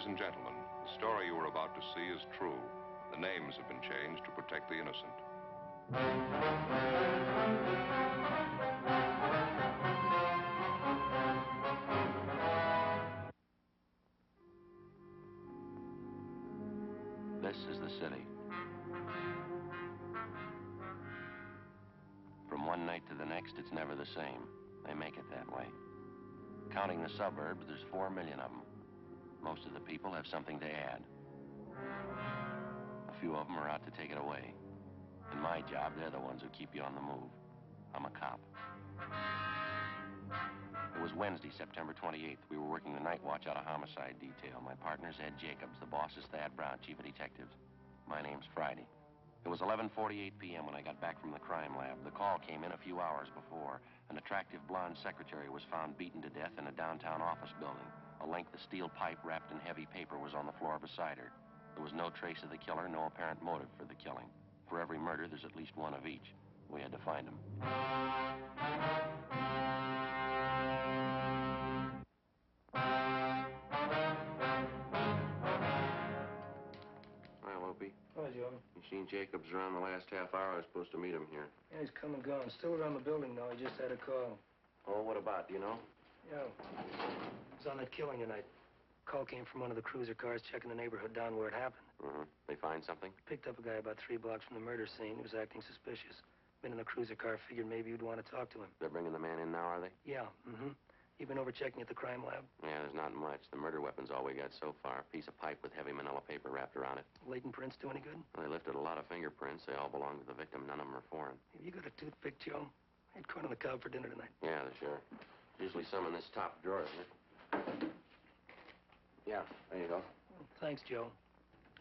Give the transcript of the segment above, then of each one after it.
and gentlemen, the story you are about to see is true. The names have been changed to protect the innocent. This is the city. From one night to the next, it's never the same. They make it that way. Counting the suburbs, there's 4 million of them. Most of the people have something to add. A few of them are out to take it away. In my job, they're the ones who keep you on the move. I'm a cop. It was Wednesday, September 28th. We were working the night watch out of homicide detail. My partner's Ed Jacobs. The boss is Thad Brown, chief of detectives. My name's Friday. It was 11:48 p.m. when I got back from the crime lab. The call came in a few hours before. An attractive blonde secretary was found beaten to death in a downtown office building. A length of steel pipe wrapped in heavy paper was on the floor beside her. There was no trace of the killer, no apparent motive for the killing. For every murder, there's at least one of each. We had to find him. Hi, Opie. Hi, Joe. You seen Jacobs around the last half hour? I was supposed to meet him here. Yeah, he's come and gone. Still around the building now. He just had a call. Oh, what about? Do you know? Yeah. He was on that killing tonight. Call came from one of the cruiser cars checking the neighborhood down where it happened. Mm-hmm. They find something? Picked up a guy about 3 blocks from the murder scene. He was acting suspicious. Been in the cruiser car. Figured maybe you'd want to talk to him. They're bringing the man in now, are they? Yeah, You've been over checking at the crime lab? Yeah, there's not much. The murder weapon's all we got so far. A piece of pipe with heavy manila paper wrapped around it. Latent prints do any good? Well, they lifted a lot of fingerprints. They all belong to the victim. None of them are foreign. Have you got a toothpick, Joe? I had corn on the cob for dinner tonight. Yeah, there's sure. Usually some in this top drawer, isn't it? Yeah, there you go. Well, thanks, Joe.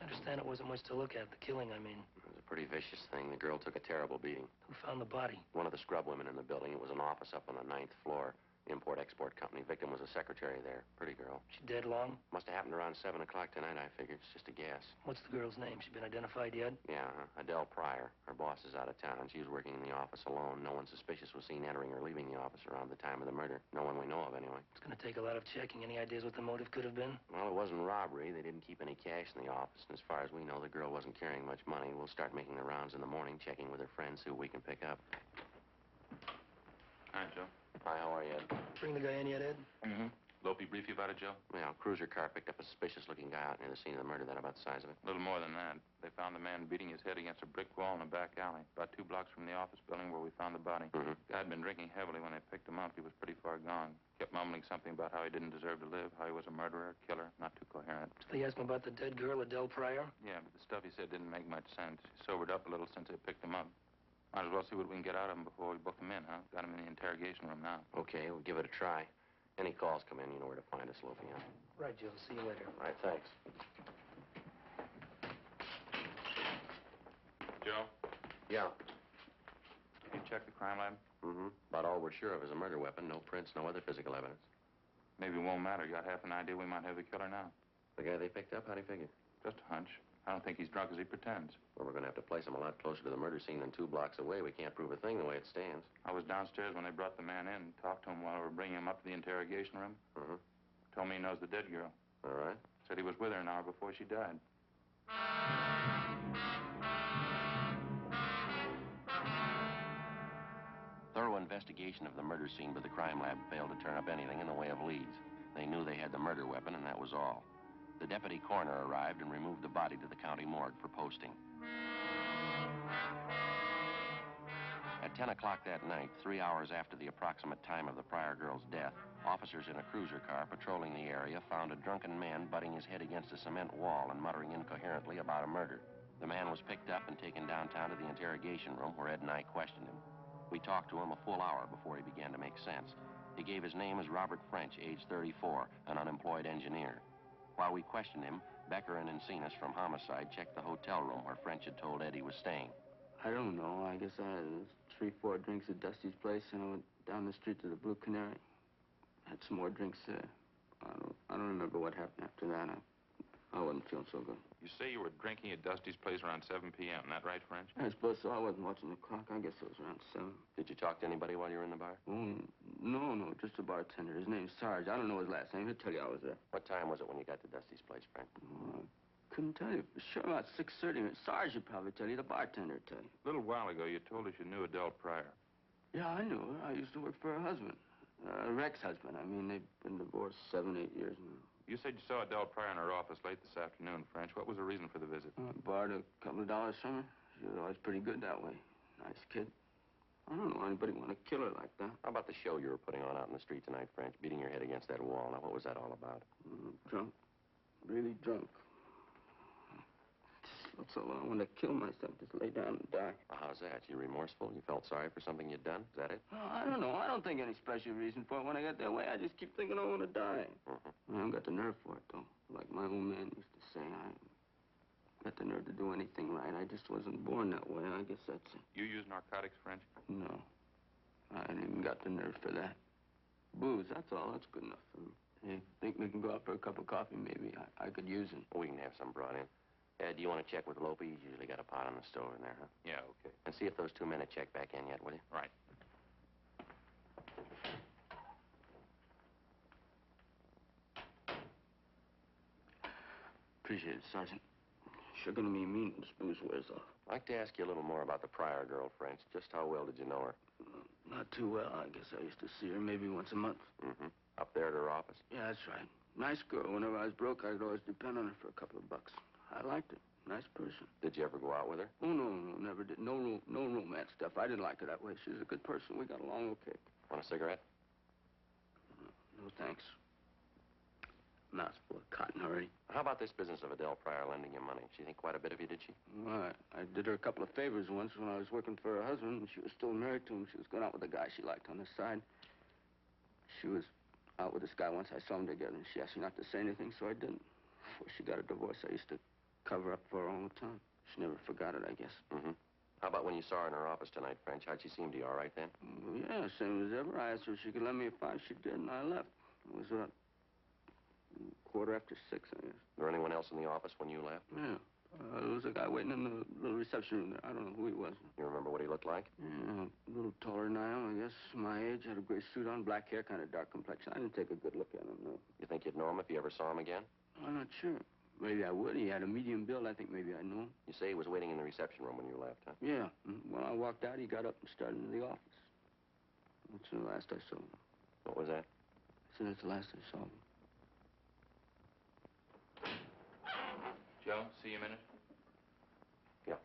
I understand it wasn't much to look at, the killing, I mean. It was a pretty vicious thing. The girl took a terrible beating. Who found the body? One of the scrub women in the building. It was an office up on the 9th floor. Import-export company. Victim was a secretary there. Pretty girl. She dead long? Must have happened around 7 o'clock tonight, I figured. It's just a guess. What's the girl's name? She been identified yet? Yeah, Adele Pryor. Her boss is out of town. She was working in the office alone. No one suspicious was seen entering or leaving the office around the time of the murder. No one we know of, anyway. It's going to take a lot of checking. Any ideas what the motive could have been? Well, it wasn't robbery. They didn't keep any cash in the office. And as far as we know, the girl wasn't carrying much money. We'll start making the rounds in the morning, checking with her friends, see what we can pick up. Hi, Joe. Hi, how are you, Ed? Bring the guy in yet, Ed? Mm-hmm. Lopey brief you about it, Joe? Yeah, a cruiser car picked up a suspicious-looking guy out near the scene of the murder. That about the size of it? A little more than that. They found the man beating his head against a brick wall in a back alley, about 2 blocks from the office building where we found the body. Mm-hmm. Guy had been drinking heavily when they picked him up. He was pretty far gone. Kept mumbling something about how he didn't deserve to live, how he was a murderer, killer, not too coherent. Did they ask him about the dead girl, Adele Pryor? Yeah, but the stuff he said didn't make much sense. He sobered up a little since they picked him up. Might as well see what we can get out of him before we book him in, huh? Got him in the interrogation room now. Okay, we'll give it a try. Any calls come in, you know where to find us, Loafy, huh? Right, Joe. See you later. All right, thanks. Joe? Yeah. You check the crime lab? Mm-hmm. About all we're sure of is a murder weapon. No prints, no other physical evidence. Maybe it won't matter. You got half an idea we might have the killer now. The guy they picked up, how'd he figure? Just a hunch. I don't think he's drunk as he pretends. Well, we're going to have to place him a lot closer to the murder scene than 2 blocks away. We can't prove a thing the way it stands. I was downstairs when they brought the man in and talked to him while we were bringing him up to the interrogation room. Mm-hmm. Told me he knows the dead girl. All right. Said he was with her an hour before she died. Thorough investigation of the murder scene by the crime lab failed to turn up anything in the way of leads. They knew they had the murder weapon, and that was all. The deputy coroner arrived and removed the body to the county morgue for posting. At 10 o'clock that night, 3 hours after the approximate time of the Pryor girl's death, officers in a cruiser car patrolling the area found a drunken man butting his head against a cement wall and muttering incoherently about a murder. The man was picked up and taken downtown to the interrogation room where Ed and I questioned him. We talked to him a full hour before he began to make sense. He gave his name as Robert French, age 34, an unemployed engineer. While we questioned him, Becker and Encinas from Homicide checked the hotel room where French had told Ed he was staying. I don't know. I guess I had 3-4 drinks at Dusty's place, and I went down the street to the Blue Canary. Had some more drinks there. I don't remember what happened after that. I wasn't feeling so good. You say you were drinking at Dusty's place around 7 p.m., isn't that right, French? I suppose so. I wasn't watching the clock. I guess it was around 7. Did you talk to anybody while you were in the bar? No, No, just a bartender. His name's Sarge. I don't know his last name. He'll tell you I was there. What time was it when you got to Dusty's place, Frank? Couldn't tell you. For sure, about 6:30. Sarge would probably tell you. The bartender would tell you. A little while ago, you told us you knew Adele Pryor. Yeah, I knew her. I used to work for her husband. Rex's husband. I mean, they've been divorced 7, 8 years now. You said you saw Adele Pryor in her office late this afternoon, French. What was the reason for the visit? I borrowed a couple of dollars from her. She was always pretty good that way. Nice kid. I don't know anybody want to kill her like that. How about the show you were putting on out in the street tonight, French? Beating your head against that wall. Now, what was that all about? Drunk. Really drunk. Just so I want to kill myself. Just lay down and die. Well, how's that? You remorseful? You felt sorry for something you'd done? Is that it? Oh, I don't know. I don't think any special reason for it. When I get that way, I just keep thinking I want to die. I haven't got the nerve for it, though. Like my old man used to say, I got the nerve to do anything right. I just wasn't born that way. I guess that's it. You use narcotics, French? No. I ain't even got the nerve for that. Booze, that's all. That's good enough for me. Hey, think we can go out for a cup of coffee, maybe? I could use it. We can have some brought in. Do you want to check with Lope? He's usually got a pot on the stove in there, huh? Yeah, okay. And see if those 2 men have checked back in yet, will you? Right. Appreciate it, Sergeant. Sure gonna be mean when this booze wears off. I'd like to ask you a little more about the Pryor girl, French. Just how well did you know her? Not too well. I guess I used to see her maybe once a month. Up there at her office? Yeah, that's right. Nice girl. Whenever I was broke, I could always depend on her for a couple of bucks. I liked her. Nice person. Did you ever go out with her? Oh, no, never did. No romance stuff. I didn't like her that way. She was a good person. We got along okay. Want a cigarette? No, thanks. Mouth's full of cotton already. How about this business of Adele Pryor lending you money? She think quite a bit of you, did she? Well, I did her a couple of favors once when I was working for her husband, and she was still married to him. She was going out with a guy she liked on the side. She was out with this guy once. I saw them together, and she asked me not to say anything, so I didn't. Before she got a divorce, I used to cover up for her all the time. She never forgot it, I guess. How about when you saw her in her office tonight, French? How'd she seem to you, all right then? Yeah, same as ever. I asked her if she could lend me a $5. She did, and I left. It was about 6:15, I guess. Was there anyone else in the office when you left? Yeah. There was a guy waiting in the little reception room there. I don't know who he was. You remember what he looked like? Yeah, a little taller than I am, I guess. My age, had a gray suit on, black hair, kind of dark complexion. I didn't take a good look at him, no. You think you'd know him if you ever saw him again? I'm not sure. Maybe I would. He had a medium build. I think maybe I knew him. You say he was waiting in the reception room when you left, huh? Yeah. When I walked out, he got up and started into the office. That's the last I saw him. What was that? I said that's the last I saw him. Joe, see you a minute? Yeah.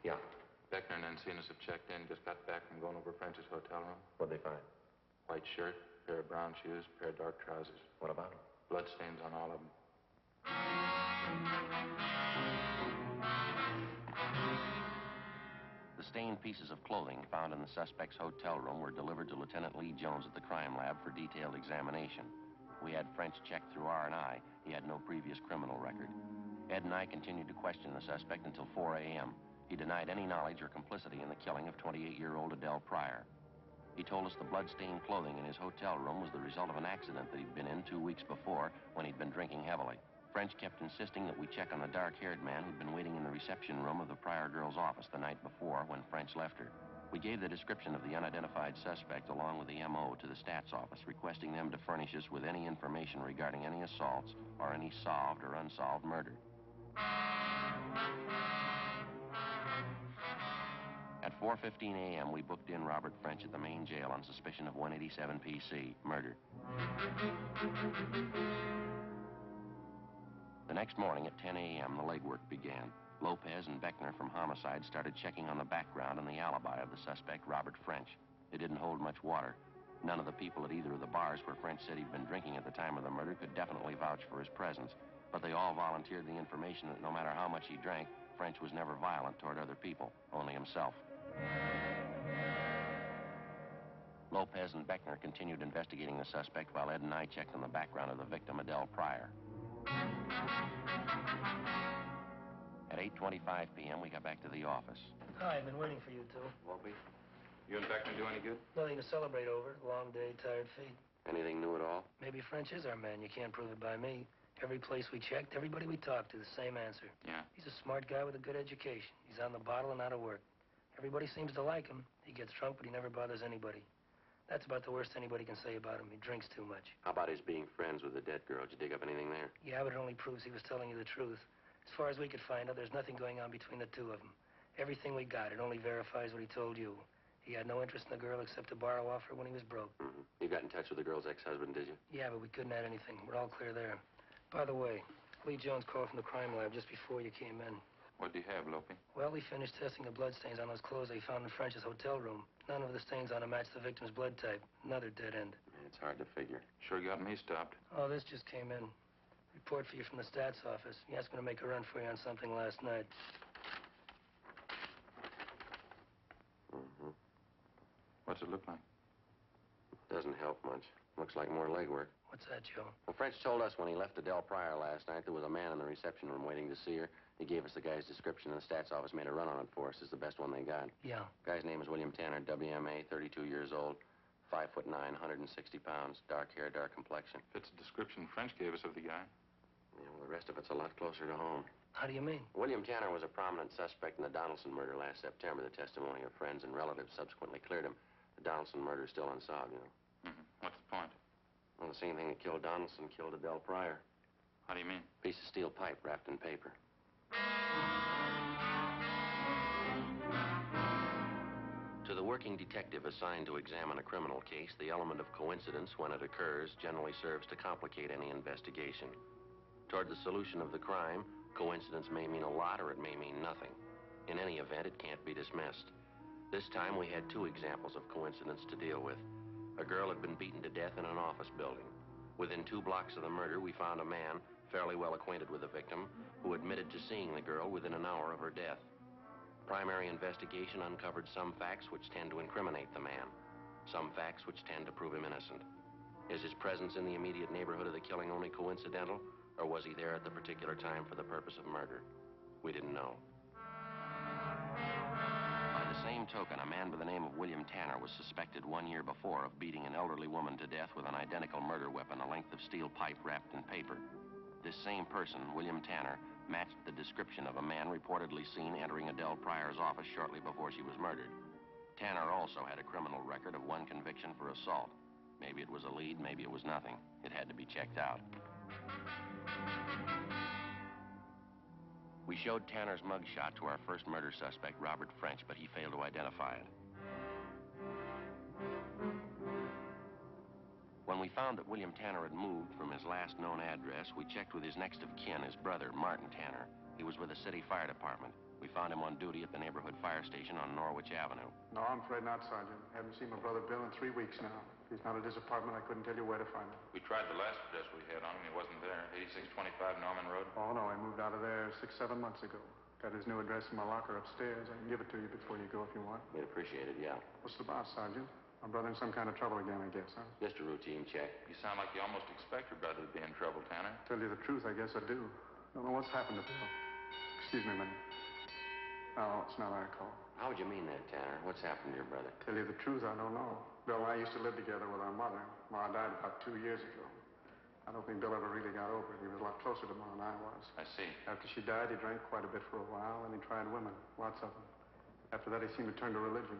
Yeah. Beckner and Encinas have checked in. Just got back from going over French's hotel room. What'd they find? White shirt, pair of brown shoes, pair of dark trousers. What about them? Bloodstains on all of them. The stained pieces of clothing found in the suspect's hotel room were delivered to Lieutenant Lee Jones at the crime lab for detailed examination. We had French checked through R&I. He had no previous criminal record. Ed and I continued to question the suspect until 4 a.m. He denied any knowledge or complicity in the killing of 28-year-old Adele Pryor. He told us the blood-stained clothing in his hotel room was the result of an accident that he'd been in 2 weeks before when he'd been drinking heavily. French kept insisting that we check on the dark-haired man who'd been waiting in the reception room of the Pryor girl's office the night before when French left her. We gave the description of the unidentified suspect along with the M.O. to the stats office, requesting them to furnish us with any information regarding any assaults or any solved or unsolved murder. At 4:15 a.m., we booked in Robert French at the main jail on suspicion of 187 PC, murder. The next morning at 10 a.m., the legwork began. Lopez and Beckner from Homicide started checking on the background and the alibi of the suspect, Robert French. It didn't hold much water. None of the people at either of the bars where French said he'd been drinking at the time of the murder could definitely vouch for his presence, but they all volunteered the information that no matter how much he drank, French was never violent toward other people, only himself. Lopez and Beckner continued investigating the suspect while Ed and I checked on the background of the victim, Adele Pryor. At 8:25 p.m., we got back to the office. Hi, I've been waiting for you two. Wolpe? You and Beckner do any good? Nothing to celebrate over. Long day, tired feet. Anything new at all? Maybe French is our man. You can't prove it by me. Every place we checked, everybody we talked to, the same answer. Yeah. He's a smart guy with a good education. He's on the bottle and out of work. Everybody seems to like him. He gets drunk, but he never bothers anybody. That's about the worst anybody can say about him. He drinks too much. How about his being friends with the dead girl? Did you dig up anything there? Yeah, but it only proves he was telling you the truth. As far as we could find out, there's nothing going on between the two of them. Everything we got, it only verifies what he told you. He had no interest in the girl except to borrow off her when he was broke. Mm-hmm. You got in touch with the girl's ex-husband, did you? Yeah, but we couldn't add anything. We're all clear there. By the way, Lee Jones called from the crime lab just before you came in. What do you have, Lope? Well, he finished testing the blood stains on those clothes they found in French's hotel room. None of the stains on them matched the victim's blood type. Another dead end. It's hard to figure. Sure got me stopped. Oh, this just came in. Report for you from the stats office. He asked me to make a run for you on something last night. Mm-hmm. What's it look like? Doesn't help much. Looks like more legwork. What's that, Joe? Well, French told us when he left Adele Pryor last night there was a man in the reception room waiting to see her. He gave us the guy's description, and the stats office made a run on it for us. It's the best one they got. Yeah. Guy's name is William Tanner, WMA, 32 years old, 5'9", 160 pounds, dark hair, dark complexion. Fits the description French gave us of the guy. You know, the rest of it's a lot closer to home. How do you mean? William Tanner was a prominent suspect in the Donaldson murder last September. The testimony of friends and relatives subsequently cleared him. The Donaldson murder is still unsolved, you know. Mm-hmm. What's the point? Well, the same thing that killed Donaldson killed Adele Pryor. How do you mean? Piece of steel pipe wrapped in paper. To the working detective assigned to examine a criminal case, the element of coincidence, when it occurs, generally serves to complicate any investigation. Toward the solution of the crime, coincidence may mean a lot or it may mean nothing. In any event, it can't be dismissed. This time, we had two examples of coincidence to deal with. A girl had been beaten to death in an office building. Within 2 blocks of the murder, we found a man, fairly well acquainted with the victim, who admitted to seeing the girl within an hour of her death. Primary investigation uncovered some facts which tend to incriminate the man, some facts which tend to prove him innocent. Is his presence in the immediate neighborhood of the killing only coincidental, or was he there at the particular time for the purpose of murder? We didn't know. By the same token, a man by the name of William Tanner was suspected 1 year before of beating an elderly woman to death with an identical murder weapon, a length of steel pipe wrapped in paper. This same person, William Tanner, matched the description of a man reportedly seen entering Adele Pryor's office shortly before she was murdered. Tanner also had a criminal record of 1 conviction for assault. Maybe it was a lead, maybe it was nothing. It had to be checked out. We showed Tanner's mugshot to our first murder suspect, Robert French, but he failed to identify it. When we found that William Tanner had moved from his last known address, we checked with his next of kin, his brother, Martin Tanner. He was with the city fire department. We found him on duty at the neighborhood fire station on Norwich Avenue. No, I'm afraid not, Sergeant. Haven't seen my brother Bill in 3 weeks now. If he's not at his apartment, I couldn't tell you where to find him. We tried the last address we had on him. He wasn't there. 8625 Norman Road. Oh, no, I moved out of there 6, 7 months ago. Got his new address in my locker upstairs. I can give it to you before you go if you want. We'd appreciate it, yeah. What's the boss, Sergeant? My brother in some kind of trouble again, I guess, huh? Just a routine check. You sound like you almost expect your brother to be in trouble, Tanner. Tell you the truth, I guess I do. Don't know what's happened to Bill. Excuse me a minute. No, it's not our call. How would you mean that, Tanner? What's happened to your brother? Tell you the truth, I don't know. Bill and I used to live together with our mother. Ma died about 2 years ago. I don't think Bill ever really got over it. He was a lot closer to Ma than I was. I see. After she died, he drank quite a bit for a while, and he tried women, lots of them. After that, he seemed to turn to religion.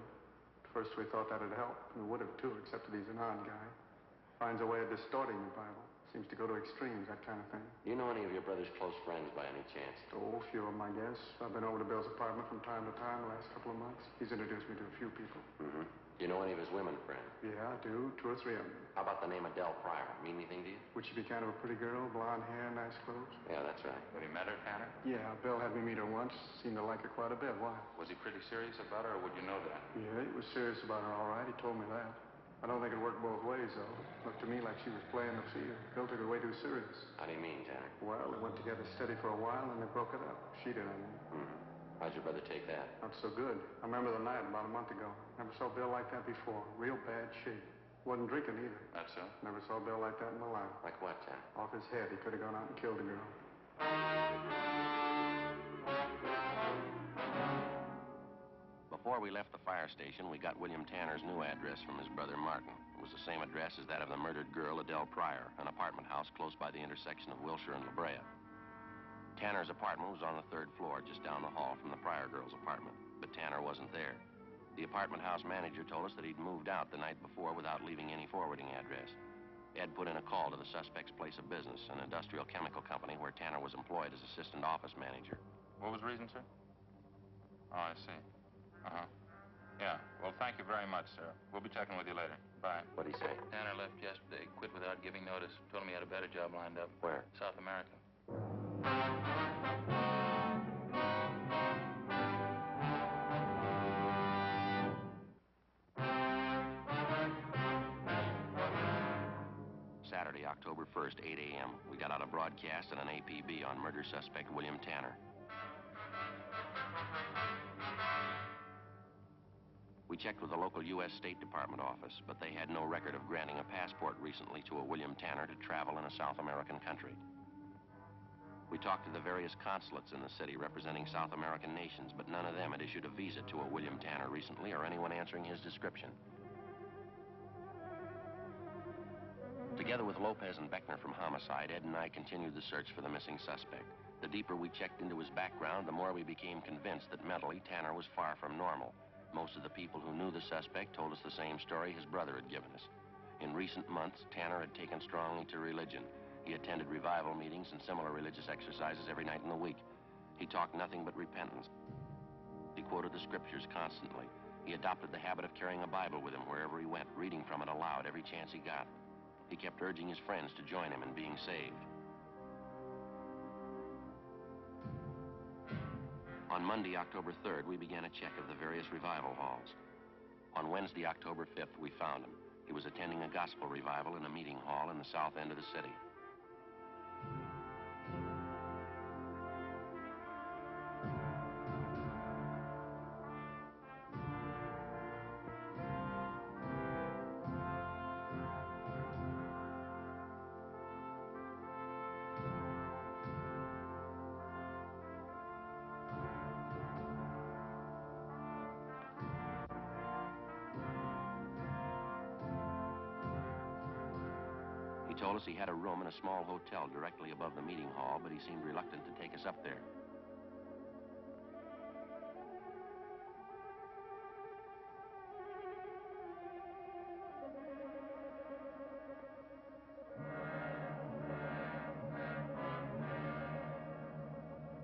At first, we thought that'd help, and it would have, too, except that he's an odd guy. Finds a way of distorting the Bible. Seems to go to extremes, that kind of thing. Do you know any of your brother's close friends by any chance? Oh, a few of them, I guess. I've been over to Bill's apartment from time to time the last couple of months. He's introduced me to a few people. Mm-hmm. Do you know any of his women friends? Yeah, I do. 2 or 3 of them. How about the name Adele Pryor? Mean anything to you? Would she be kind of a pretty girl? Blonde hair, nice clothes? Yeah, that's right. Have you met her, Tanner? Yeah, Bill had me meet her once. Seemed to like her quite a bit. Why? Was he pretty serious about her, or would you know that? Yeah, he was serious about her, all right. He told me that. I don't think it worked both ways, though. Looked to me like she was playing the field. Bill took it way too serious. How do you mean, Tanner? Well, they went together steady for a while, and they broke it up. She did, I mean. Mm-hmm. How'd your brother take that? Not so good. I remember the night about a month ago. Never saw Bill like that before. Real bad shape. Wasn't drinking either. That's so? Never saw Bill like that in my life. Like what, Tanner? Off his head, he could have gone out and killed the girl. Before we left the fire station, we got William Tanner's new address from his brother Martin. It was the same address as that of the murdered girl, Adele Pryor, an apartment house close by the intersection of Wilshire and La Brea. Tanner's apartment was on the 3rd floor, just down the hall from the Pryor girl's apartment, but Tanner wasn't there. The apartment house manager told us that he'd moved out the night before without leaving any forwarding address. Ed put in a call to the suspect's place of business, an industrial chemical company where Tanner was employed as assistant office manager. What was the reason, sir? Oh, I see. Uh-huh. Yeah. Well, thank you very much, sir. We'll be checking with you later. Bye. What'd he say? Tanner left yesterday, quit without giving notice. Told him he had a better job lined up. Where? South America. Saturday, October 1st, 8 a.m. We got out a broadcast and an APB on murder suspect William Tanner. We checked with the local U.S. State Department office, but they had no record of granting a passport recently to a William Tanner to travel in a South American country. We talked to the various consulates in the city representing South American nations, but none of them had issued a visa to a William Tanner recently or anyone answering his description. Together with Lopez and Beckner from Homicide, Ed and I continued the search for the missing suspect. The deeper we checked into his background, the more we became convinced that mentally Tanner was far from normal. Most of the people who knew the suspect told us the same story his brother had given us. In recent months, Tanner had taken strongly to religion. He attended revival meetings and similar religious exercises every night in the week. He talked nothing but repentance. He quoted the scriptures constantly. He adopted the habit of carrying a Bible with him wherever he went, reading from it aloud every chance he got. He kept urging his friends to join him in being saved. On Monday, October 3rd, we began a check of the various revival halls. On Wednesday, October 5th, we found him. He was attending a gospel revival in a meeting hall in the south end of the city. He told us he had a room in a small hotel directly above the meeting hall, but he seemed reluctant to take us up there.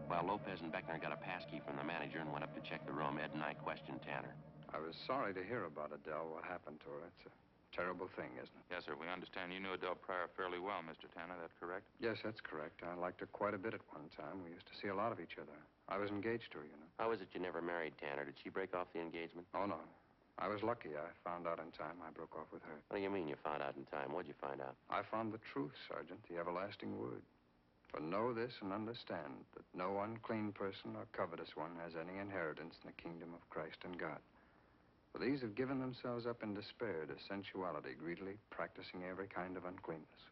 While Lopez and Beckner got a passkey from the manager and went up to check the room, Ed and I questioned Tanner. I was sorry to hear about Adele, what happened to her. It's a terrible thing, isn't it? Yes, sir. We understand you knew Adele Pryor fairly well, Mr. Tanner. That correct? Yes, that's correct. I liked her quite a bit at one time. We used to see a lot of each other. I was engaged to her, you know. How is it you never married Tanner? Did she break off the engagement? Oh, no. I was lucky. I found out in time. I broke off with her. What do you mean you found out in time? What'd you find out? I found the truth, Sergeant, the everlasting word. For know this and understand that no unclean person or covetous one has any inheritance in the kingdom of Christ and God. For these have given themselves up in despair to sensuality, greedily practicing every kind of uncleanness.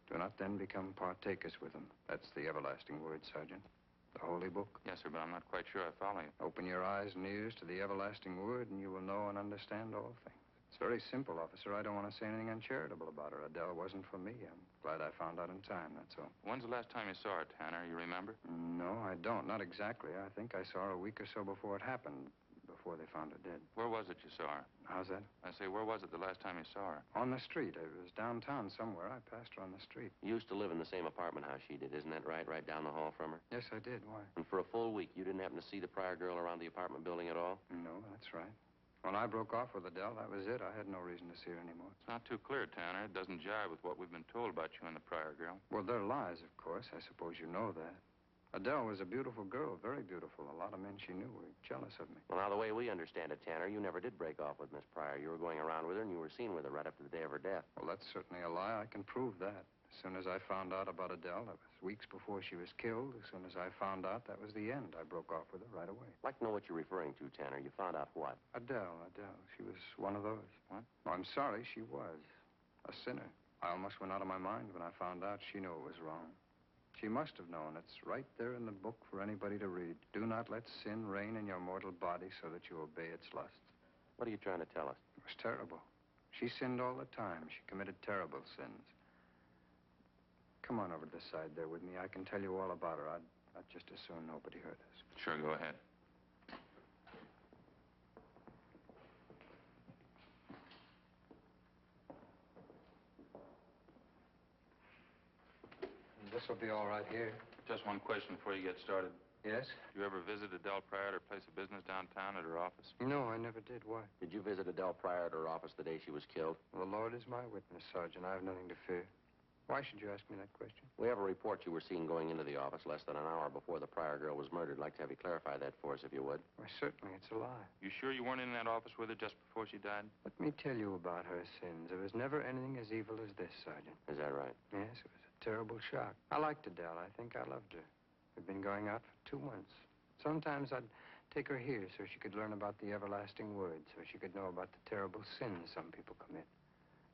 Do not then become partakers with them. That's the everlasting word, Sergeant. The holy book. Yes, sir, but I'm not quite sure I follow you. Open your eyes and ears to the everlasting word, and you will know and understand all things. It's very simple, officer. I don't want to say anything uncharitable about her. Adele wasn't for me. I'm glad I found out in time, that's all. When's the last time you saw her, Tanner? You remember? No, I don't. Not exactly. I think I saw her a week or so before it happened, before they found her dead. Where was it you saw her? How's that? I say, where was it the last time you saw her? On the street. It was downtown somewhere. I passed her on the street. You used to live in the same apartment house she did, isn't that right? Right down the hall from her? Yes, I did. Why? And for a full week, you didn't happen to see the Pryor girl around the apartment building at all? No, that's right. When I broke off with Adele, that was it. I had no reason to see her anymore. It's not too clear, Tanner. It doesn't jive with what we've been told about you and the Pryor girl. Well, they're lies, of course. I suppose you know that. Adele was a beautiful girl, very beautiful. A lot of men she knew were jealous of me. Well, now, the way we understand it, Tanner, you never did break off with Miss Pryor. You were going around with her, and you were seen with her right up to the day of her death. Well, that's certainly a lie. I can prove that. As soon as I found out about Adele, that was weeks before she was killed. As soon as I found out, that was the end. I broke off with her right away. I'd like to know what you're referring to, Tanner. You found out what? Adele. She was one of those. What? Well, I'm sorry, she was. A sinner. I almost went out of my mind when I found out she knew it was wrong. She must have known. It's right there in the book for anybody to read. Do not let sin reign in your mortal body so that you obey its lusts. What are you trying to tell us? It was terrible. She sinned all the time. She committed terrible sins. Come on over to the side there with me. I can tell you all about her. I'd just as soon nobody heard us. Sure, go ahead. This will be all right here. Just one question before you get started. Yes? Did you ever visit Adele Pryor at her place of business downtown at her office? No, I never did. Why? Did you visit Adele Pryor at her office the day she was killed? Well, the Lord is my witness, Sergeant. I have nothing to fear. Why should you ask me that question? We have a report you were seen going into the office less than an hour before the Pryor girl was murdered. I'd like to have you clarify that for us, if you would. Why, certainly, it's a lie. You sure you weren't in that office with her just before she died? Let me tell you about her sins. There was never anything as evil as this, Sergeant. Is that right? Yes, it was a terrible shock. I liked Adele. I think I loved her. We'd been going out for 2 months. Sometimes I'd take her here so she could learn about the everlasting word, so she could know about the terrible sins some people commit.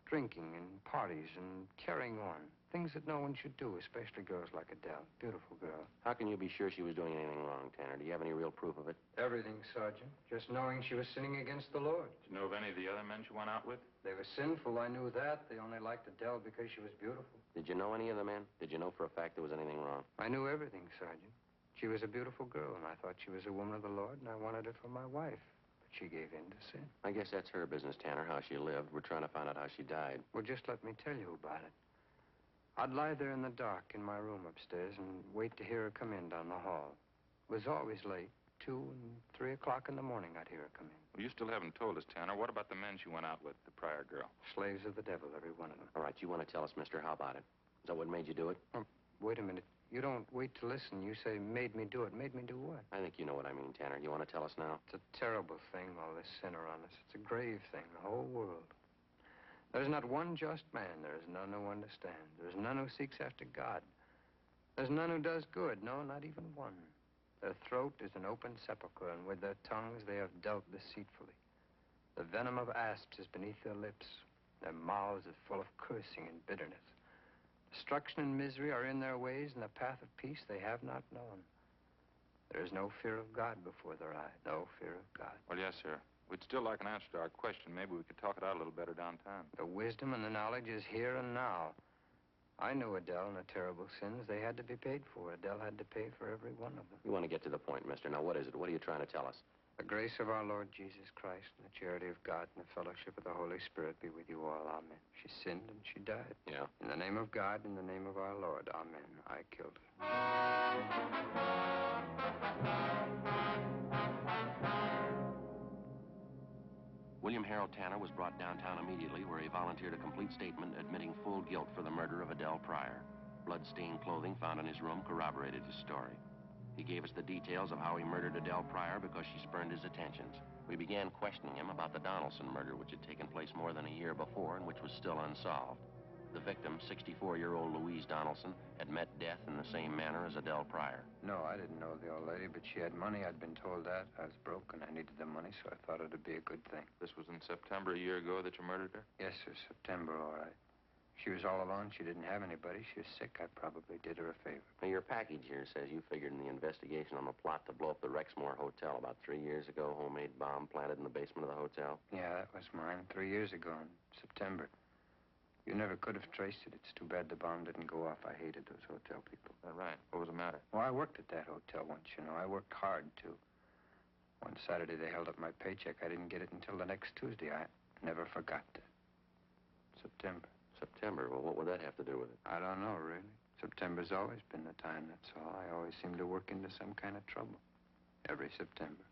Drinking and parties and carrying on. Things that no one should do, especially girls like Adele. Beautiful girl. How can you be sure she was doing anything wrong, Tanner? Do you have any real proof of it? Everything, Sergeant. Just knowing she was sinning against the Lord. Did you know of any of the other men she went out with? They were sinful, I knew that. They only liked Adele because she was beautiful. Did you know any of the men? Did you know for a fact there was anything wrong? I knew everything, Sergeant. She was a beautiful girl, and I thought she was a woman of the Lord, and I wanted her for my wife. But she gave in to sin. I guess that's her business, Tanner, how she lived. We're trying to find out how she died. Well, just let me tell you about it. I'd lie there in the dark in my room upstairs and wait to hear her come in down the hall. It was always late. 2 and 3 o'clock in the morning, I'd hear her come in. Well, you still haven't told us, Tanner. What about the men she went out with, the Pryor girl? Slaves of the devil, every one of them. All right, you want to tell us, mister, how about it? Is that what made you do it? Oh, wait a minute. You don't wait to listen. You say, made me do it. Made me do what? I think you know what I mean, Tanner. You want to tell us now? It's a terrible thing, all this sin around us. It's a grave thing, the whole world. There's not one just man. There is none who understands. There is none who seeks after God. There's none who does good. No, not even one. Their throat is an open sepulchre, and with their tongues they have dealt deceitfully. The venom of asps is beneath their lips. Their mouths are full of cursing and bitterness. Destruction and misery are in their ways, and the path of peace they have not known. There is no fear of God before their eyes. No fear of God. Well, yes, sir. We'd still like an answer to our question. Maybe we could talk it out a little better downtown. The wisdom and the knowledge is here and now. I knew Adele and her terrible sins. They had to be paid for. Adele had to pay for every one of them. You want to get to the point, mister. Now, what is it? What are you trying to tell us? The grace of our Lord Jesus Christ and the charity of God and the fellowship of the Holy Spirit be with you all. Amen. She sinned and she died. Yeah. In the name of God, in the name of our Lord. Amen. I killed her. William Harold Tanner was brought downtown immediately, where he volunteered a complete statement admitting full guilt for the murder of Adele Pryor. Blood-stained clothing found in his room corroborated his story. He gave us the details of how he murdered Adele Pryor because she spurned his attentions. We began questioning him about the Donaldson murder, which had taken place more than a year before and which was still unsolved. The victim, 64-year-old Louise Donaldson, had met death in the same manner as Adele Pryor. No, I didn't know the old lady, but she had money. I'd been told that. I was broke and I needed the money, so I thought it'd be a good thing. This was in September a year ago that you murdered her? Yes, sir, September, all right. She was all alone. She didn't have anybody. She was sick. I probably did her a favor. Now, your package here says you figured in the investigation on the plot to blow up the Rexmore Hotel about 3 years ago, homemade bomb planted in the basement of the hotel. Yeah, that was mine 3 years ago in September. You never could have traced it. It's too bad the bomb didn't go off. I hated those hotel people. All right. What was the matter? Well, I worked at that hotel once, you know. I worked hard, too. One Saturday, they held up my paycheck. I didn't get it until the next Tuesday. I never forgot that. September. September? Well, what would that have to do with it? I don't know, really. September's always been the time, that's all. I always seem to work into some kind of trouble. Every September.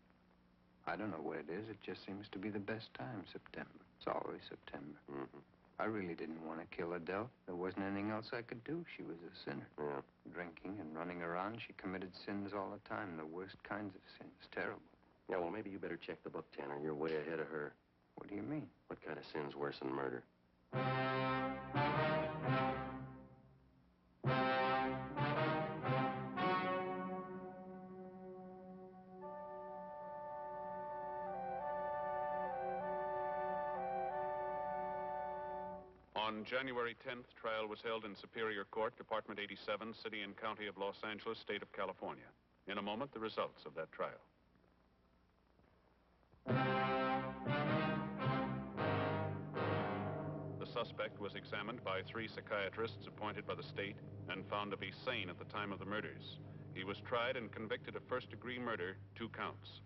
I don't know what it is. It just seems to be the best time, September. It's always September. Mm-hmm. I really didn't want to kill Adele. There wasn't anything else I could do. She was a sinner. Yeah. Drinking and running around, she committed sins all the time, the worst kinds of sins. Terrible. Yeah, well, maybe you better check the book, Tanner. You're way ahead of her. What do you mean? What kind of sin's worse than murder? On January 10th, trial was held in Superior Court, Department 87, City and County of Los Angeles, State of California. In a moment, the results of that trial. The suspect was examined by 3 psychiatrists appointed by the state and found to be sane at the time of the murders. He was tried and convicted of first-degree murder, 2 counts.